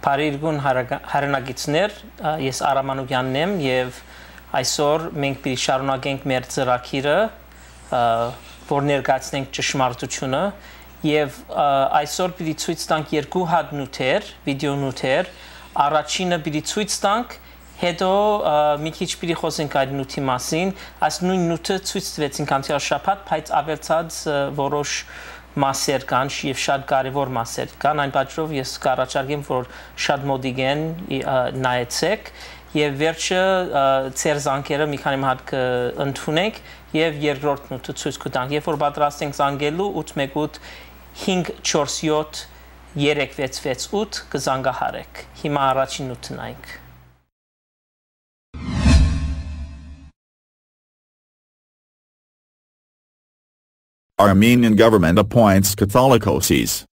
Փարիգուն հարանագիցներ, ես Արամանուկյանն եմ եւ այսօր մենք պիտի շարունակենք մեր ծրագիրը, որ ներկայացնենք ճշմարտությունը եւ այսօր պիտի ցույց տանք երկու հատ նյութեր, վիդեո նյութեր, առաջինը պիտի ցույց տանք, հետո մի քիչ պիտի խոսենք այդ նյութի մասին, այս նույն նյութը ցույց տվեցինք անցյալ շաբաթ, բայց ավելացած որոշ մասեր կան եւ շատ կարեւոր մասեր կան, այն պատճառով ես կառաջարկեմ, որ շատ մոդիկ են նայեցեք եւ վերջը ծեր զանգերը մի քանի հատ ընդունենք եւ երկրորդ նյութը ցույց կտանք, երբ որ պատրաստ ենք զանգելու 818 547 3668 կզանգահարեք։ Հիմա առաջին նյութը նայենք։ Armenian government appoints Catholicos.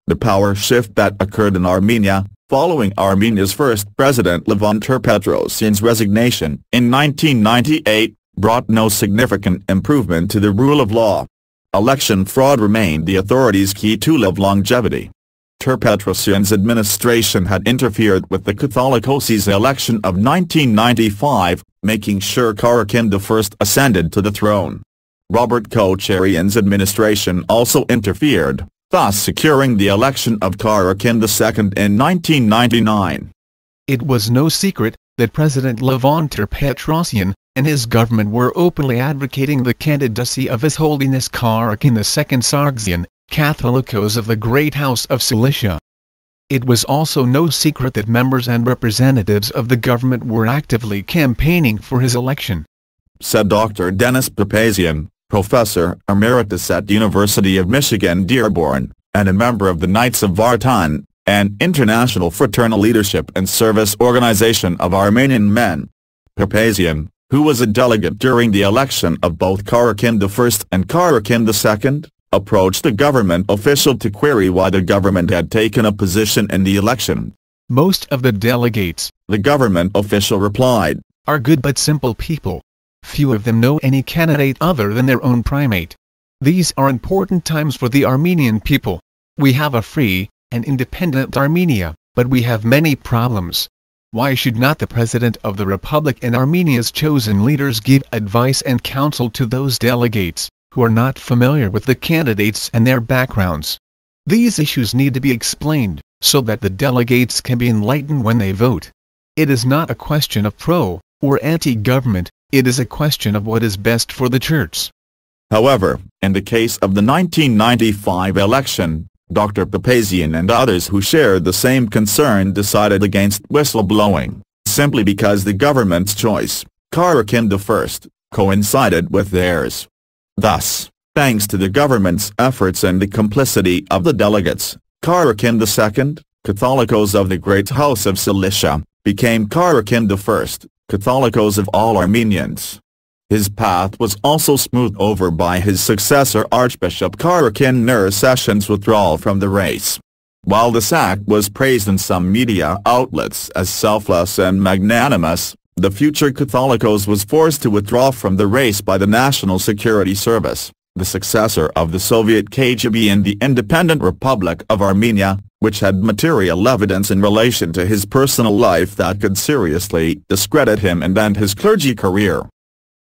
The power shift that occurred in Armenia, following Armenia's first president Levon Ter-Petrosyan's resignation in 1998, brought no significant improvement to the rule of law. Election fraud remained the authorities' key tool of longevity. Ter-Petrosyan's administration had interfered with the Catholicos' election of 1995, making sure Karekin I ascended to the throne. Robert Kocharian's administration also interfered, thus securing the election of Karekin II in 1999. It was no secret that President Levon Ter-Petrosyan and his government were openly advocating the candidacy of His Holiness Karekin II Sargsyan, Catholicos of the Great House of Cilicia. It was also no secret that members and representatives of the government were actively campaigning for his election, said Dr. Dennis Papazian, professor emeritus at University of Michigan Dearborn, and a member of the Knights of Vartan, an international fraternal leadership and service organization of Armenian men. Papazian, who was a delegate during the election of both Karekin I and Karekin II, approached the government official to query why the government had taken a position in the election. Most of the delegates, the government official replied, are good but simple people. Few of them know any candidate other than their own primate. These are important times for the Armenian people. We have a free and independent Armenia, but we have many problems. Why should not the President of the Republic and Armenia's chosen leaders give advice and counsel to those delegates who are not familiar with the candidates and their backgrounds? These issues need to be explained, so that the delegates can be enlightened when they vote. It is not a question of pro or anti-government, it is a question of what is best for the Church. However, in the case of the 1995 election, Dr. Papazian and others who shared the same concern decided against whistleblowing, simply because the government's choice, Karekin I, coincided with theirs. Thus, thanks to the government's efforts and the complicity of the delegates, Karekin II, Catholicos of the Great House of Cilicia, became Karekin I, Catholicos of all Armenians. His path was also smoothed over by his successor Archbishop Karekin I's withdrawal from the race. While this act was praised in some media outlets as selfless and magnanimous, the future Catholicos was forced to withdraw from the race by the National Security Service, the successor of the Soviet KGB in the Independent Republic of Armenia, which had material evidence in relation to his personal life that could seriously discredit him and end his clergy career.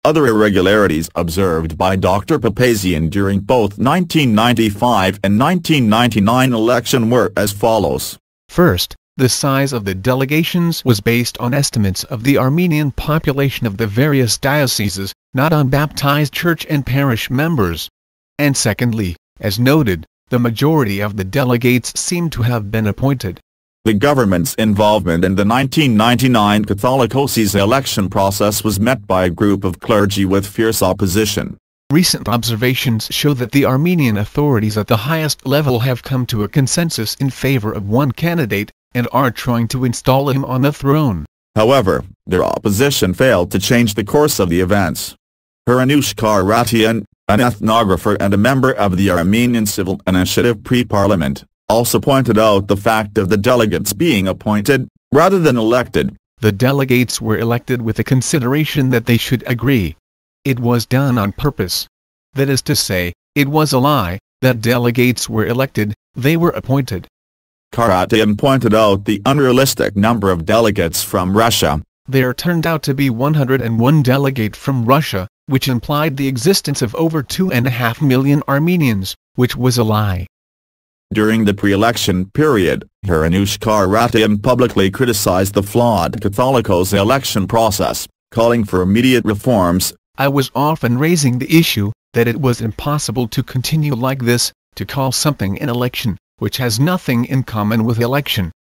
Other irregularities observed by Dr. Papazian during both 1995 and 1999 election were as follows. First, the size of the delegations was based on estimates of the Armenian population of the various dioceses, not on baptized church and parish members. And secondly, as noted, the majority of the delegates seem to have been appointed. The government's involvement in the 1999 Catholicos' election process was met by a group of clergy with fierce opposition. Recent observations show that the Armenian authorities at the highest level have come to a consensus in favor of one candidate, and are trying to install him on the throne. However, their opposition failed to change the course of the events. Hranush Karatian, an ethnographer and a member of the Armenian Civil Initiative pre-parliament, also pointed out the fact of the delegates being appointed, rather than elected. The delegates were elected with the consideration that they should agree. It was done on purpose. That is to say, it was a lie, that delegates were elected, they were appointed. Karekin pointed out the unrealistic number of delegates from Russia. There turned out to be 101 delegates from Russia, which implied the existence of over 2.5 million Armenians, which was a lie. During the pre-election period, Karekin publicly criticized the flawed Catholicos election process, calling for immediate reforms. I was often raising the issue that it was impossible to continue like this, to call something an election, which has nothing in common with election.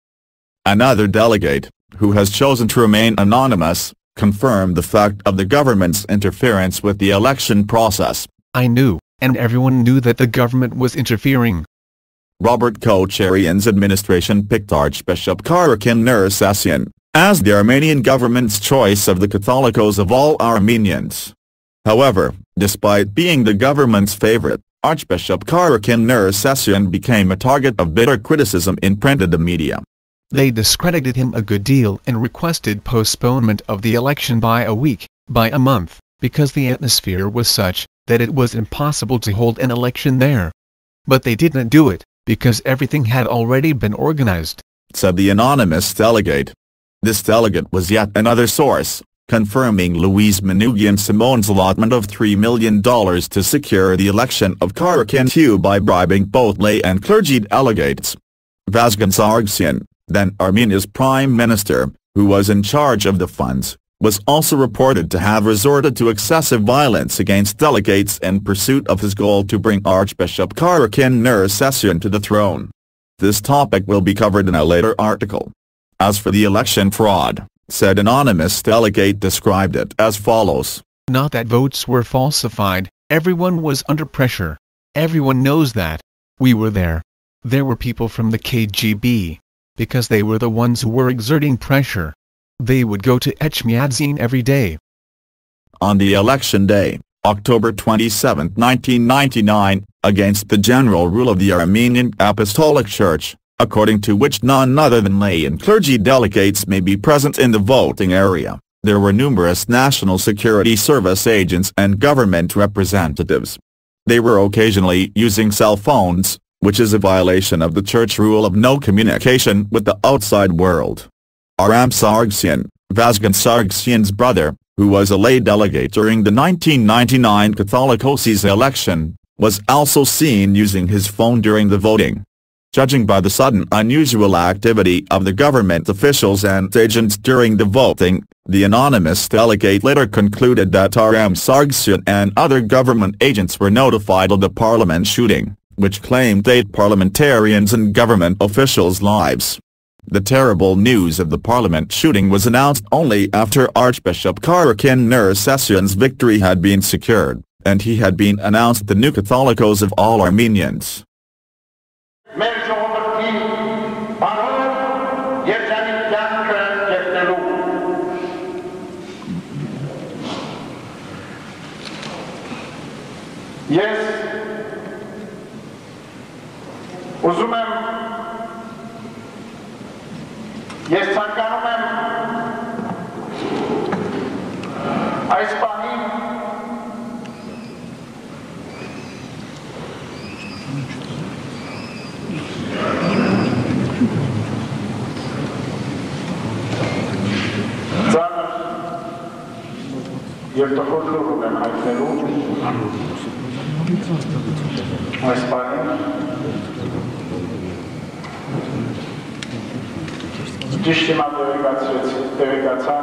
Another delegate, who has chosen to remain anonymous, confirmed the fact of the government's interference with the election process. I knew, and everyone knew that the government was interfering. Robert Kocharian's administration picked Archbishop Karekin I as the Armenian government's choice of the Catholicos of all Armenians. However, despite being the government's favorite, Archbishop Karekin I became a target of bitter criticism in printed media. They discredited him a good deal and requested postponement of the election by a week, by a month, because the atmosphere was such that it was impossible to hold an election there. But they didn't do it, because everything had already been organized, said the anonymous delegate. This delegate was yet another source, confirming Louise Manoogian Simone's allotment of $3 million to secure the election of Karekin II by bribing both lay and clergy delegates. Vasgan Sargsyan, then Armenia's prime minister, who was in charge of the funds, was also reported to have resorted to excessive violence against delegates in pursuit of his goal to bring Archbishop Karekin I to the throne. This topic will be covered in a later article. As for the election fraud, said anonymous delegate described it as follows. Not that votes were falsified, everyone was under pressure. Everyone knows that. We were there. There were people from the KGB. Because they were the ones who were exerting pressure. They would go to Echmiadzin every day. On the election day, October 27, 1999, against the general rule of the Armenian Apostolic Church, according to which none other than lay and clergy delegates may be present in the voting area, there were numerous National Security Service agents and government representatives. They were occasionally using cell phones, which is a violation of the church rule of no communication with the outside world. Aram Sargsyan, Vasgan Sargsyan's brother, who was a lay delegate during the 1999 Catholicos's election, was also seen using his phone during the voting. Judging by the sudden unusual activity of the government officials and agents during the voting, the anonymous delegate later concluded that Aram Sargsyan and other government agents were notified of the parliament shooting, which claimed 8 parliamentarians and government officials' lives. The terrible news of the parliament shooting was announced only after Archbishop Karekin I's victory had been secured, and he had been announced the new Catholicos of all Armenians. Ես ցանկանում եմ այս պահին ծանր եւ տխուր լուր ունեմ հայտնելու այս պահին ճիշտ տեղեկացա,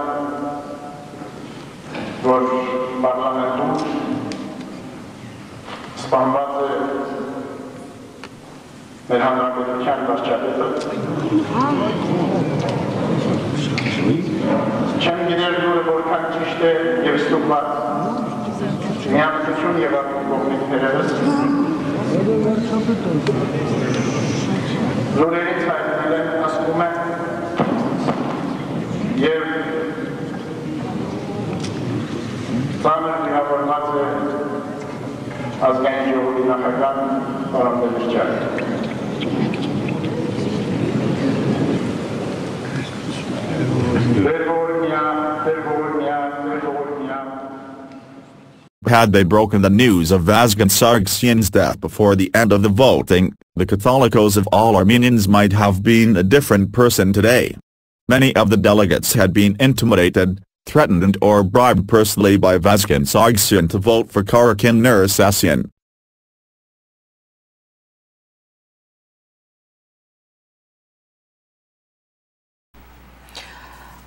որ պարլամենտում սպանված է մեր հանրապետության վարչապետը։ Չեմ գիտեր դուրը որքան ճիշտ է և ստուգված միամտություն և կողմիկներևս։ Լուրերից հայտնել են ասում են և ծանր միավորված է ազգային ժողովի նախագահ պարոն Բերջյանը։ had they broken the news of Vazgen Sargsyan's death before the end of the voting, the Catholicos of all Armenians might have been a different person today. Many of the delegates had been intimidated, threatened or bribed personally by Vazgen Sargsyan to vote for Karekin II.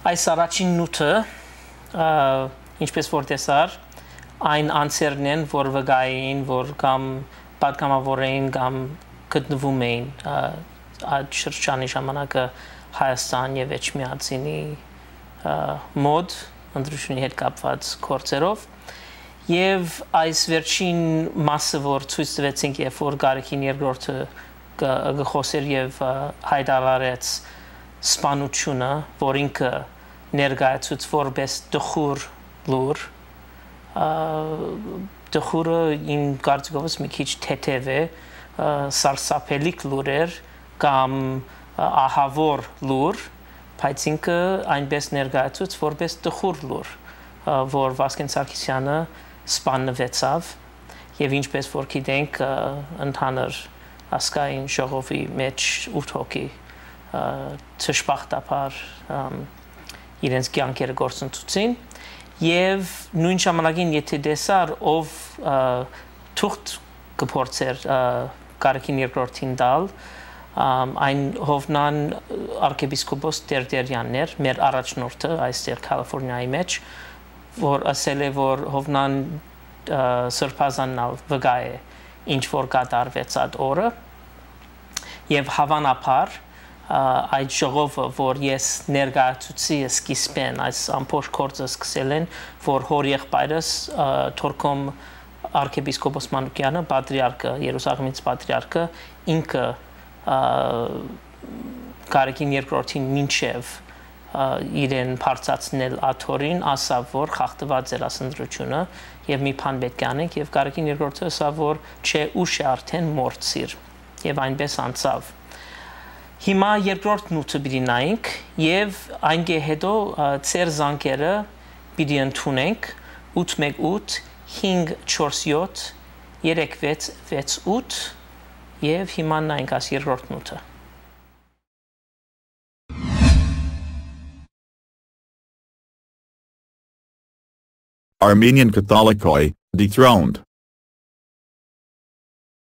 Այս առաջին նյութը, ինչպես որ տեսար, այն անձերն են, որ վկայային, որ կամ պատգամավոր էին, կամ գտնվում էին այդ շրջանի ժամանակը Հայաստան եւ Էջմիածինի մոդ ընտրությունի հետ կապված գործերով եւ այս վերջին մասը, որ ցույց տվեցինք, երբ որ Գարեգին II-ը գխոսեր եւ հայտարարեց սպանությունը, որ ինքը ներկայացուց որպես տխուր լուր, տխուրը իմ կարծիքով մի քիչ թեթև է, սարսափելիք լուրեր կամ ահավոր լուր, բայց ինքը այնպես ներկայացուց որպես տխուր լուր, որ Վազգեն Սարգսյանը սպանվեցավ եւ ինչպես որ գիտենք ընդհանուր ասկային ժողովի մեջ 8 հոգի ճշմարտաբար իրենց կյանքերը գործընթացին եւ նույն ժամանակին եթե դեսար ով թուղթ կփորձեր Գարեգին II-ին դալ այն Հովնան arczepiskopos Տերտերյանն էր մեր առաջնորդը այստեղ Կալիֆոռնիայի մեջ որ ասել է որ Հովնան սրբազանալ վկա է ինչ որ կատարվեց այդ օրը եւ հավանաբար այդ ժողովը որ ես ներկայացուցի սկիզբեն այս ամբողջ գործը սկսել են որ հոր եղբայրս Թորքոմ arczepiskopos Մանուկյանը պատրիարքը Երուսաղեմից պատրիարքը ինքը Գարեգին II-ին մինչև իրեն բարձրացնել աթորին ասավ որ խախտված էր ասնդրությունը եւ մի բան պետք է անենք եւ Գարեգին II-ը ասավ որ չէ ուշ է արդեն մորցիր եւ այնպես անցավ հիմա երկրորդ նյութը պիտի նայենք եւ այնգե հետո ծեր զանգերը պիտի ընդունենք 818 547 3668 եւ հիմա նայենք այս երկրորդ նյութը Armenian Catholicoi, dethroned.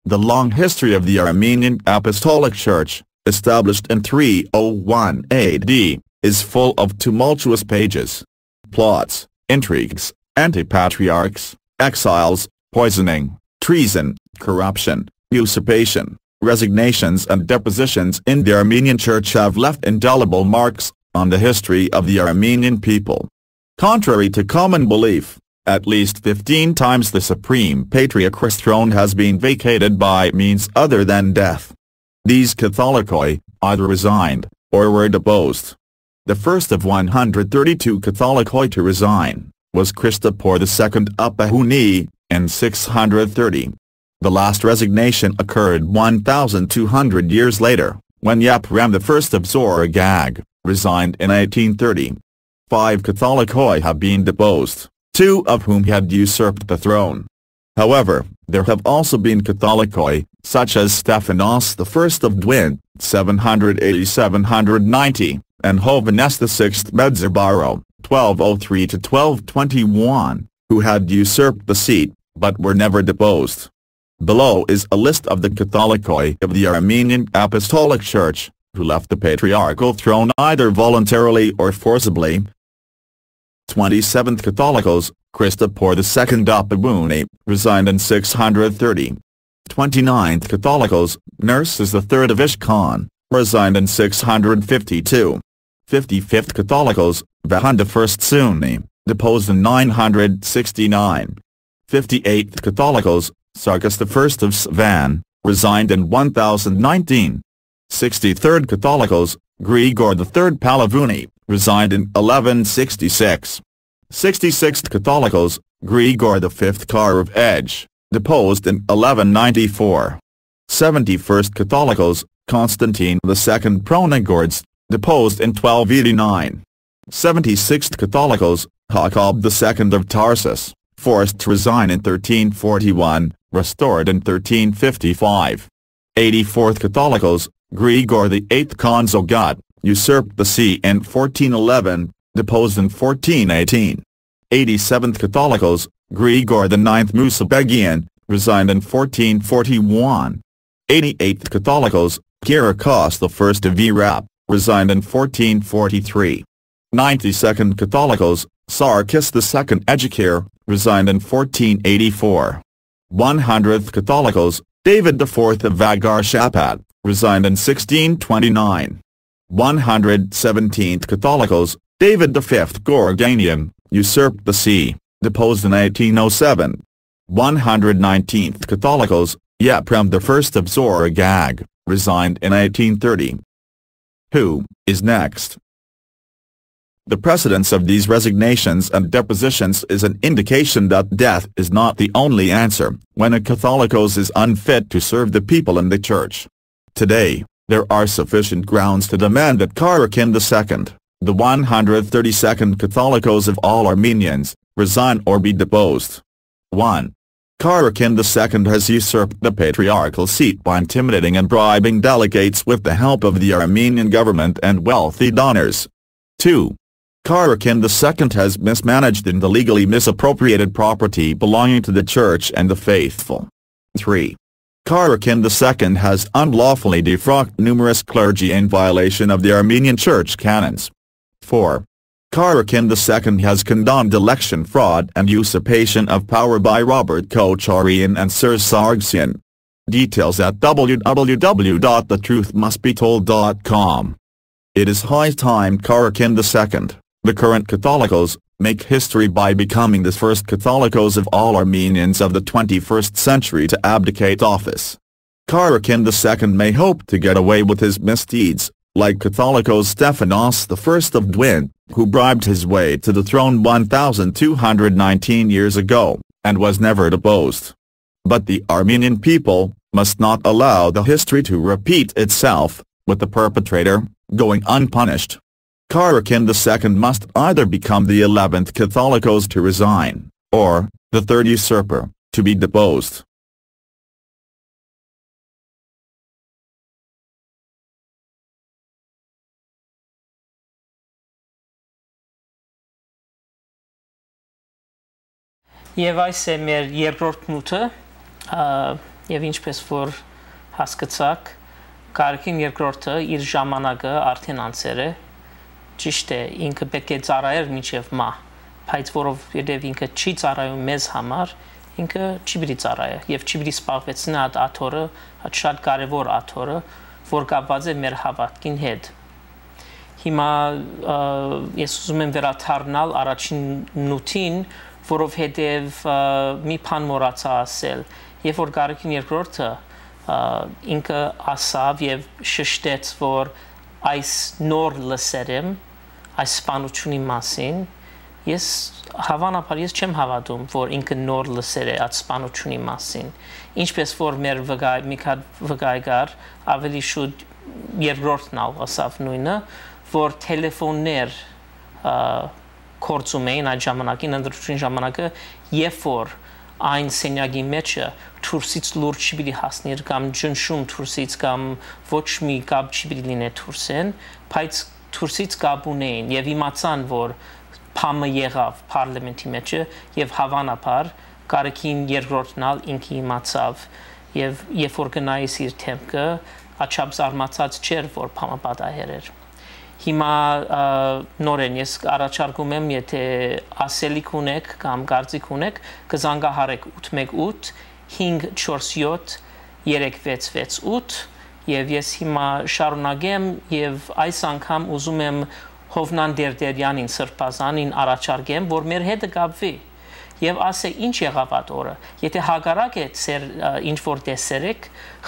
The long history of the Armenian Apostolic Church, established in 301 AD, is full of tumultuous pages. Plots, intrigues, anti-patriarchs, exiles, poisoning, treason, corruption, usurpation, resignations and depositions in the Armenian Church have left indelible marks on the history of the Armenian people. Contrary to common belief, at least 15 times the Supreme Patriarch's throne has been vacated by means other than death. These Catholicoi either resigned, or were deposed. The first of 132 Catholicoi to resign, was Christopher II Ap Huni, in 630. The last resignation occurred 1,200 years later, when Yapram I of Zoragag, resigned in 1830. 5 Catholicoi have been deposed, 2 of whom had usurped the throne. However, there have also been Catholicoi, such as Stephanos I of Dwin, 780-790, and Hovhannes VI Medzarbaro, 1203-1221, who had usurped the seat, but were never deposed. Below is a list of the Catholicoi of the Armenian Apostolic Church, who left the patriarchal throne either voluntarily or forcibly. 27th Catholicos, Christopher II Apabuni, resigned in 630. 29th Catholicos, Nerses III of Ishkan, resigned in 652. 55th Catholicos, Vahan I Sunni, deposed in 969. 58th Catholicos, Sarkis I of Svan, resigned in 1019. 63rd Catholicos, Grigor III Palavuni, resigned in 1166. 66th Catholicos, Grigor V Kar of Edge, deposed in 1194. 71st Catholicos, Constantine II Pronagords, deposed in 1289. 76th Catholicos, Jacob II of Tarsus, forced to resign in 1341, restored in 1355. 84th Catholicos, Gregor VIII Consul God, usurped the see in 1411, deposed in 1418. 87th Catholicos, Gregor IX Musabegian, resigned in 1441. 88th Catholicos, Kyriakos I of Iraq, resigned in 1443. 92nd Catholicos, Sarkis II Educare, resigned in 1484. 100th Catholicos, David IV of Vagar-Shapat, resigned in 1629. 117th Catholicos, David V Gorganian, usurped the see, deposed in 1807. 119th Catholicos, Yeprem I of Zoragag, resigned in 1830. Who is next? The precedence of these resignations and depositions is an indication that death is not the only answer when a Catholicos is unfit to serve the people in the Church. Today, there are sufficient grounds to demand that Karekin II, the 132nd Catholicos of all Armenians, resign or be deposed. 1. Karekin II has usurped the patriarchal seat by intimidating and bribing delegates with the help of the Armenian government and wealthy donors. 2. Karekin II has mismanaged and illegally misappropriated property belonging to the Church and the faithful. 3. Karekin II has unlawfully defrocked numerous clergy in violation of the Armenian Church canons. 4. Karekin II has condoned election fraud and usurpation of power by Robert Kocharian and Sir Sargsyan. Details at www.thetruthmustbetold.com. It is high time Karekin II, the current Catholicos, make history by becoming the first Catholicos of all Armenians of the 21st century to abdicate office. Karekin II may hope to get away with his misdeeds, like Catholicos Stephanos I of Dwin, who bribed his way to the throne 1,219 years ago, and was never deposed. But the Armenian people must not allow the history to repeat itself, with the perpetrator going unpunished. Karekin II must either become the 11th Catholicos to resign, or the third usurper, to be deposed. Եվ այս է մեր երկրորդ նյութը, եւ ինչպես որ հասկացաք, Karekin II-ը իր ժամանակը արդեն անցել է, ճիշտ է, ինքը պետք է ծառայեր մինչև մահ, բայց որովհետև ինքը չի ծառայում մեզ համար, ինքը չի պիտի ծառայե եւ չի պիտի սպառվեցնի այդ աթոռը, այդ շատ կարեւոր աթոռը, որ կապված է մեր հավատքին հետ։ Հիմա ես ուզում եմ վերադառնալ առաջին նյութին, որովհետև մի բան մոռացա ասել, երբ որ Karekin II-ը ինքը ասավ եւ շեշտեց, որ այս նոր լսերեմ, այս սպանությունի մասին, ես հավանաբար ես չեմ հավատում, որ ինքը նոր լսեր է այդ սպանությունի մասին, ինչպես որ մեր վկայգար ավելի շուտ երկրորդն ասավ նույնը, որ տելեֆոններ կորցում էին այդ ժամանակին, ընտրության ժամանակը, երբ որ այն սենյակի մեջը թուրսից լուրջ չի պիտի հասներ կամ ջնշում թուրսից կամ ոչ մի կապ չի պիտի լիներ թուրսեն, բայց թուրսից կապ ունեին եւ իմացան, որ փամը եղավ parlamenti մեջը եւ հավանաբար Karekin II-ն ինքը իմացավ եւ երբ որ գնայիս իր թեմքը, աչափ զարմացած չէր, որ փամը պատահեր էր։ Հիմա նորեն ես առաջարկում եմ, եթե ասելիք ունեք կամ կարծիք ունեք, կզանգահարեք 818 547 3668 եւ ես հիմա շարունակեմ եւ այս անգամ ուզում եմ Հովնան Դերդերյանին Սրբազանին առաջարկեմ, որ մեր հետ կապվի եւ ասե ինչ եղավ այդ օրը։ Եթե հակառակ է ծեր ինչ որ տեսերեք,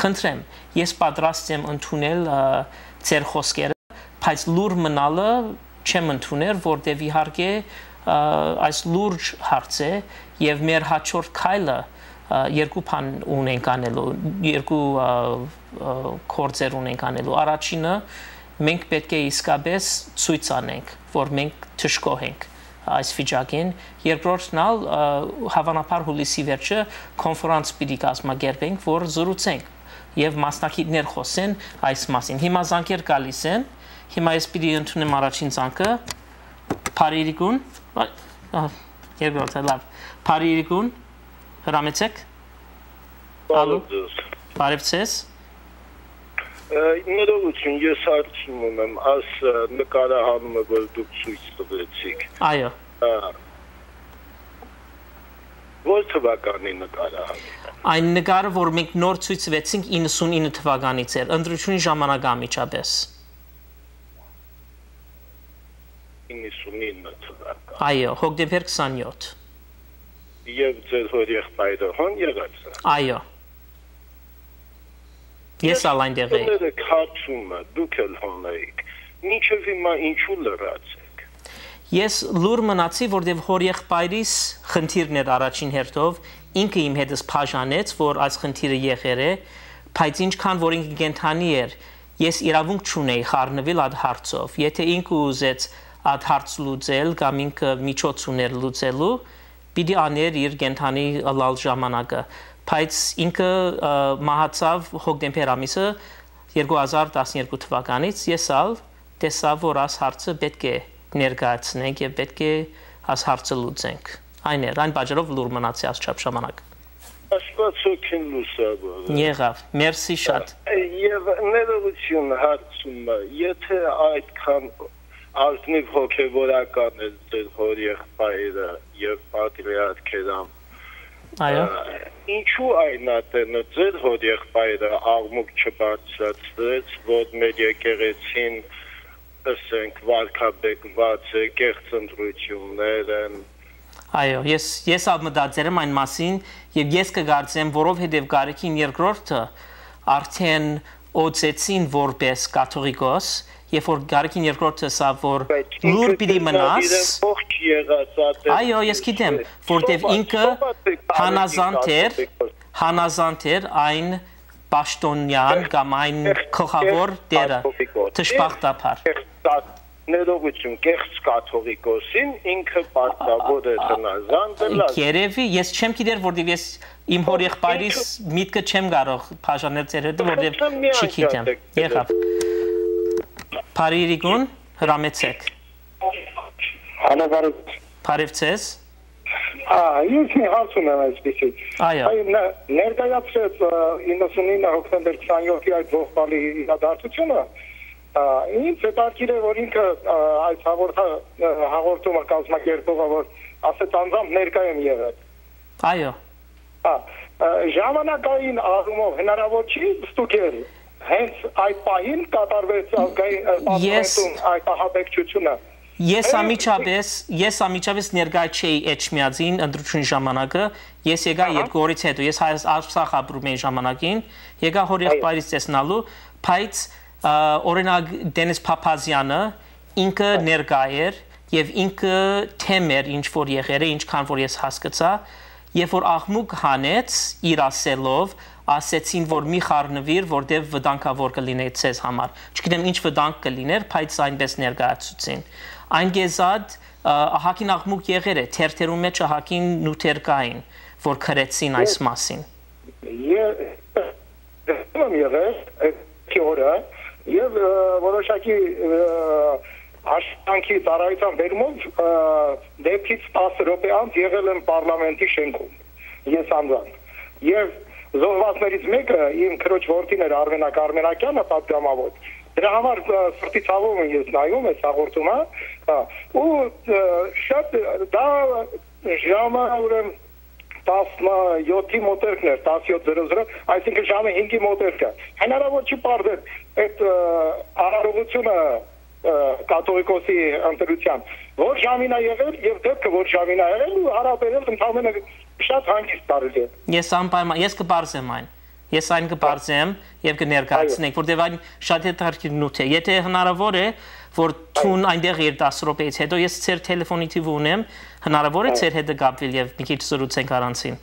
խնդրեմ, ես պատրաստ եմ ընդունել ծեր խոսքերը, բայց լուր մնալը չեմ ընդուներ, որտեւ իհարկե այս լուրջ հարց է եւ մեր հաջորդ քայլը երկու բան ունենք անելու, երկու կորձեր ունենք անելու։ Առաջինը մենք պետք է իսկապես ցույց անենք, որ մենք թշկող ենք այս վիճակին, երկրորդն ալ հավանաբար հուլիսի վերջը կոնֆերանս պիտի կազմակերպենք, որ զրուցենք եւ մասնակիցներ խոսեն այս մասին։ Հիմա զանգեր գալիս են, հիմա ես պիտի ընդունեմ առաջին զանգը, Փարիրիկուն, երկրորդը լավ, Փարիրիկուն, հրամեցեք։ Ալո, բարևձեզ։ Ներողություն, ես հարցում ունեմ, աս նկարահանումը, որ դուք ցույց տվեցիք։ Այո։ Որ թվականի նկարահանումը։ Այն նկարը, որ մենք նոր ցույց տվեցինք 99 թվականից էր, ընտրությունի ժամանակ ամիջապես։ 99 թվական։ Այո, հոկտեմբեր 27։ Եվ ձեր հոր եղբայրը հոն եղած է։ Այո։ Ես ալ այնտեղ էի։ Դուք հարցումը, դուք էլ հոն էիք։ Մինչև հիմա ինչու լրացեք։ Ես լուր մնացի, որտեղ հոր եղբայրիս խնդիրն էր առաջին հերթով, ինքը իմ հետս բաժանեց, որ այս խնդիրը եղեր է, բայց ինչքան որ ինքը կենթանի էր, ես իրավունք չունեի խառնվել այդ հարցով։ Եթե ինքը ուզեց այդ հարց լուծել կամ ինքը միջոց ուներ լուծելու, պիտի աներ իր կենթանի լալ ժամանակը, բայց ինքը մահացավ հոկտեմբեր ամիսը 2012 թվականից, ես ալ տեսա, որ այս հարցը պետք է ներկայացնենք եւ պետք է այս հարցը լուծենք։ Այն էր, այն բաժերով լուր մնացի ասչափ ժամանակ։ Աստված օգին լուսավոր։ Եղավ, մերսի շատ։ Եվ ներողություն հարցումը, եթե այդքան ազնիվ հոգևորական է ձեր հոր եղբայրը եւ պատրիարքերամ, այո, ինչու այնատենը ձեր հոր եղբայրը աղմուկ չբարձրացրեց, որ մեր եկեղեցին ասենք վարկաբեկված է, կեղծ ընտրություններ են։ Այո, ես մտածել եմ այն մասին եւ ես կգործեմ, որովհետեւ Գարեգին II-ը արդեն օծեցին որպես կաթողիկոս, երբ որ Գարեգին II-ը ասա, որ լուր պիտի մնաս։ Այո, ես գիտեմ, որտեւ ինքը հանազանդ էր այն պաշտոնյան կամ այն գլխավոր դերը, դժբախտաբար։ Ներողություն, կեղծ կաթողիկոսին ինքը պարտավոր է հնազանդել։ Երևի, ես չեմ գիտեր, որտեղ ես իմ հոր եղբայրիս միտքը չեմ կարող բաժանել ձեր հետ, որտեղ չգիտեմ։ Եղավ։ Փարիրիկուն, հրամեցեք։ Հանավարդ։ Բարևձեզ։ Ես մի հարց ունեմ այսպեսի։ Այո։ Ներկայացրեց 99 հոկտեմբեր 27-ի այդ ողբալի իրադարձությունը։ Ինձ հետաքրքիր է, որ ինքը այս հաղորդումը կազմակերպողը, որ ասեց անձամբ ներկա եմ եղել։ Այո։ Ժամանակային առումով հնարավոր չի ստուգել հենց այդ պահին կատարվեց ազգային պաշտպանություն այդ ահաբեկչությունը։ Ես ամիջապես ներկայ չէի Էջմիածին ընտրությունի ժամանակը, ես եկա 2 օրից հետո, ես Արցախ ապրում էի ժամանակին, եկա հոր եղբայրից տեսնալու, բայց օրինակ Դենիս Փափազյանը ինքը ներկա էր եւ ինքը թեմ էր ինչ որ եղել է, ինչքան որ ես հասկացա, երբ որ աղմուկ հանեց իր ասելով, ասեցին որ մի խառնվիր, որտեղ վտանգավոր կլիներ ցեզ համար։ Չգիտեմ ինչ վտանգ կլիներ, բայց այնպես ներկայացուցին։ Այն գեզად ահագին աղմուկ եղել է, թերթերու մեջ ահագին նյութեր կային, որ քրեցին այս մասին։ Եվ որոշակի աշխատանքի ծառայության բերումով դեպքից 10 րոպե անց եղել եմ պարլամենտի շենքում, ես անձամբ։ Եվ զոհվածներից մեկը իմ քրոջ որդին էր Արմենակյանը, պատգամավոր։ Դրա համար սրտի ցավում եմ ես նայում ես հաղորդումը, ու շատ դա ժամը ուրեմն 17-ի մոտերքն էր, 17:00, այսինքն ժամը 5-ի մոտերքը։ Հնարավոր չի պարզել այդ արարողությունը կաթողիկոսի ընտրության։ Որ ժամին է եղել եւ դեպքը որ ժամին է եղել ու հարաբերել ընդհանրապես շատ հանգիստ տարել է։ Ես կբարձեմ այն։ Ես այն կբարձեմ եւ կներկայացնենք, որտեղ այն շատ հետաքրքիր նյութ է։ Եթե հնարավոր է, որ ցուն այնտեղ իր 10 րոպեից հետո ես ձեր տելեֆոնի թիվը ունեմ, հնարավոր է ձեր հետ կապվել եւ մի քիչ զրուցենք առանցին։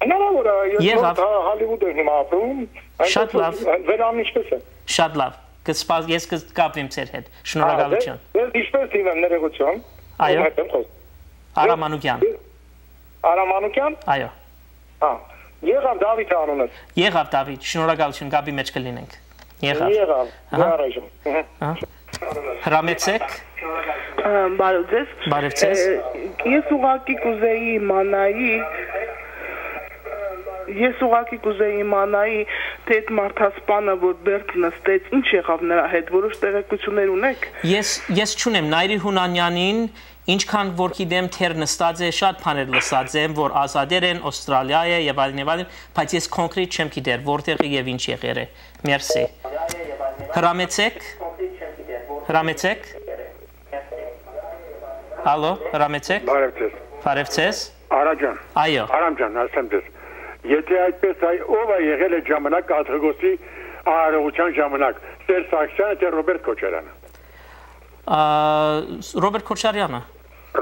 Հնարավոր է, ես Հոլիվուդում եմ ապրում, շատ լավ։ Վերան ինչպես է։ Շատ լավ։ Ես կկապվեմ ձեր հետ։ Շնորհակալություն։ Ես ինչպես դիմեմ ներողություն։ Այո։ Aramanukyan. Aramanukyan? Այո։ Եղավ Դավիթ անունը։ Եղավ Դավիթ, շնորհակալություն, գաբի մեջ կլինենք։ Եղավ։ Եղավ։ Հրամեցեք։ Բարև ձեզ։ Բարև ձեզ։ Ես ուղղակի կուզեի իմանայի, թե այդ մարդասպանը, որ Բերդ նստեց, ինչ եղավ նրա հետ, որոշ տեղեկություններ ունեք։ Ես չունեմ Նայրի Հունանյանին, ինչքան որ գիտեմ թեր նստած է, շատ բաներ լսած եմ, որ ազատեր են, Ավստրալիա է եւ այլն, բայց ես կոնկրետ չեմ գիտեր որտեղ եւ ինչ եղել է։ Մերսի։ Հրամեցեք։ Հրամեցեք։ Ալո, հրամեցեք։ Բարև ձեզ։ Բարև ձեզ։ Արա ջան։ Այո։ Արամ ջան, ասեմ ձեզ։ Եթե այդպես ով է եղել է ժամանակ կաթողիկոսի արարողության ժամանակ, Սերժ Սարգսյանը թե Ռոբերտ Քոչարյանը։ Ռոբերտ Քոչարյանը։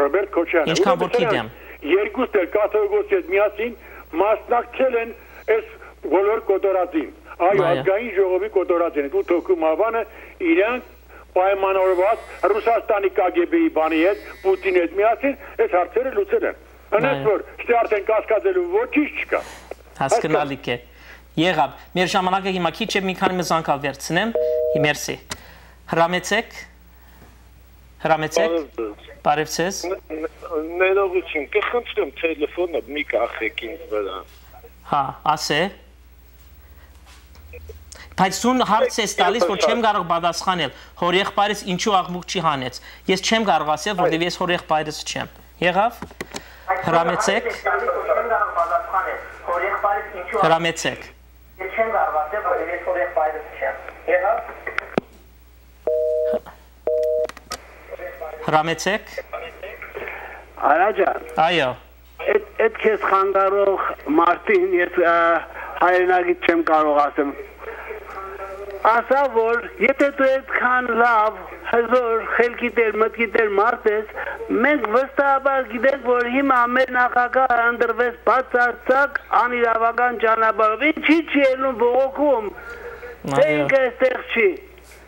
Ռոբերտ Քոչարյանը։ Ինչքան որ գիտեմ։ Երկուստ էլ կաթողիկոսի հետ միասին մասնակցել են այս բոլոր կոտորածին։ Այո, ազգային ժողովի կոտորածին։ Ու թոքու մավանը իրանք պայմանավորված Ռուսաստանի KGB-ի բանի հետ, Պուտինի հետ միասին այս հարցերը լուծել են։ Անես որ ստե արդեն կասկածելու ոչինչ չկա։ Հասկանալիք է։ Եղավ։ Մեր ժամանակը հիմա քիչ է, մի քանի անգամ վերցնեմ։ Մերսի։ Հրամեցեք։ Հրամեցեք։ Բարև ձեզ։ Ներողություն, կխնդրեմ տելեֆոնը մի կախեք ինձ վրա։ Հա, ասե։ Բայց դու հարց ես տալիս, որ չեմ կարող պատասխանել։ Հոր եղբայրս ինչու աղմուկ չի հանեց։ Ես չեմ կարող ասել, որովհետև ես հոր եղբայրս չեմ։ Եղավ։ Հրամեցեք։ Հրամեցեք։ Ես չեմ կարող ասել, որովհետև ես հոր եղբայրս չեմ։ Եղավ։ Հրամեցեք։ Արա ջան։ Այո։ Այդ քեզ խանգարող մարդին ես հայրենագիտ չեմ կարող ասեմ։ Ասա որ եթե դու այդքան լավ, հզոր, խելքիտեր, մտքիտեր մարդ ես, մենք վստահաբար գիտենք, որ հիմա մեր նախագահը ընտրվեց բացարձակ անիրավական ճանապարհով։ Ինչի՞ չի ելնում բողոքում։ Թե ինքը այստեղ չի։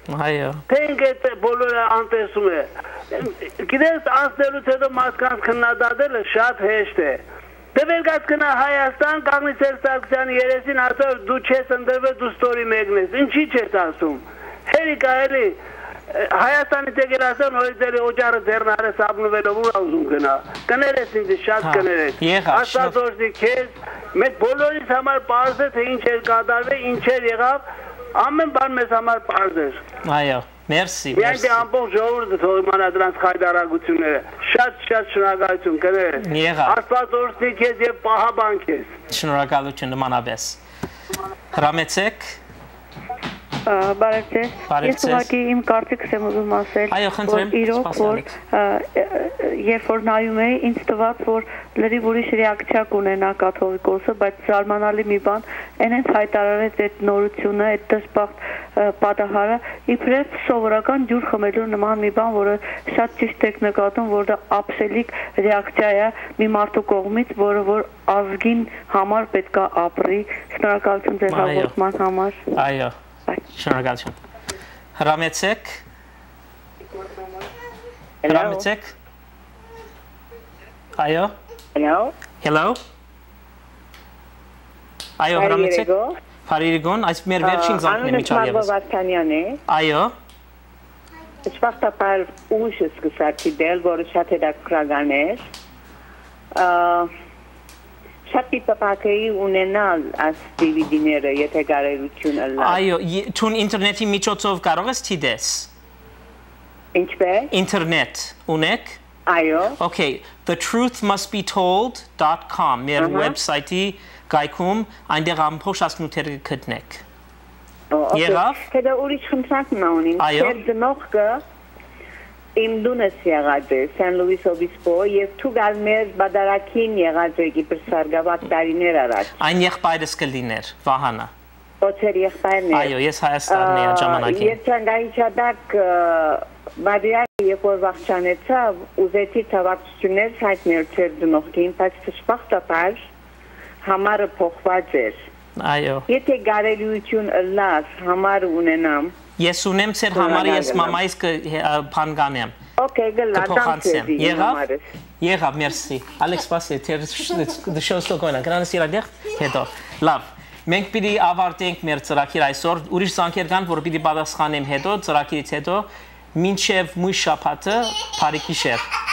Այո։ Թե ինքը բոլորը անտեսում է։ Գիտես, անցնելուց հետո մարդկանց քննադատելը շատ հեշտ է։ Դեպերգած գնա Հայաստան, կանգնի Սերժ Սարգսյանի երեսին, ասա դու չես ընտրվել, դու ստորի մեկն ես։ Ինչի՞ չես ասում։ Հերիկա էլի Հայաստանից եկել ասան, որ ձեր օջարը ձեռնարես ապնվելով ուր ուզում գնա։ Կներես ինձ շատ կներես։ Աստվածորսի քեզ, մեծ բոլորիս համար պարզ է, թե ինչ էր կատարվել, ինչ էր եղավ, ամեն բան մեզ համար պարզ էր։ Այո, մերսի։ Միայն դե ամբողջ ժողովուրդը թող իմանա դրանց խայտարակությունները։ Շատ շնորհակալություն կներես։ Աստվածորսի քեզ եւ պահաբան քեզ։ Շնորհակալություն նմանապես։ Հրամեցեք։ Բարև ձեզ։ Ես ուղղակի իմ կարծիքս եմ ուզում ասել, որ իրոք որ երբ որ նայում էի, ինձ թվաց, որ լրիվ ուրիշ ռեակցիա կունենա կաթողիկոսը, բայց զարմանալի մի բան, այնց հայտարարեց այդ նորությունը, այդ դժբախտ պատահարը, իբրև սովորական ջուր խմելու նման մի բան, որը շատ ճիշտ եք նկատում, որ դա աբսոլյուտ ռեակցիա է մի մարդու կողմից, որը որ ազգին համար պետք է ապրի։ Շնորհակալություն ձեր հաղորդման համար։ Այո։ Շնորհակալություն։ Հրամեցեք։ Հրամեցեք։ Այո։ Hello։ Այո, հրամեցեք։ Փարիգոն, այս մեր վերջին զանգն է միջավայրից։ Այո։ Ճշմարտաբար ուշ սկսեցի դել, որը շատ հետաքրքրական էր։ Շատ պիտապակեի ունենալ այս DVD-ները, եթե կարողություն ըլլա։ Այո, թուն ինտերնետի միջոցով կարող ես թիդես։ Ինչպես։ Ինտերնետ ունեք։ Այո։ Okay, thetruthmustbetold.com մեր website-ի գայքում այնտեղ ամբողջ ասնութերը գտնեք։ Եղավ։ Դա ուրիշ խնդրանքն ունի։ Ձեր դնողը իմ դունս եղած է Սան Լուիս Օբիսպո եւ թուգալ մեր բادرակին եղած է Կիպրսարգավատ տարիներ առաջ։ Այն եղբայրս կլիներ, Վահանը։ Ոչեր եղբայրն է։ Այո, ես Հայաստանն եմ ժամանակին։ Ես ցանկայիչադակ բادرակը երբ որ վախճանեցավ, ուզեցի ցավակցություններ հայտնել ձեր դնողին, բայց ճշմարտաբար համարը փոխված էր։ Այո։ Եթե գարելություն ըլլաս համար ունենամ, Ես ունեմ ծեր համար, ես մամայիս կփանկանեմ։ Okay, գլադանցեմ։ Եղավ, մերսի։ Ալեքս, սպասի, դշոստո կոնա, գրանս իրադեղ, հետո, լավ։ Մենք պիտի ավարտենք մեր ծրագիր այսօր, ուրիշ զանգեր կան, որ պիտի պատասխանեմ հետո, ծրագիրից հետո, մինչև մույս շաբաթը, բարի գիշեր։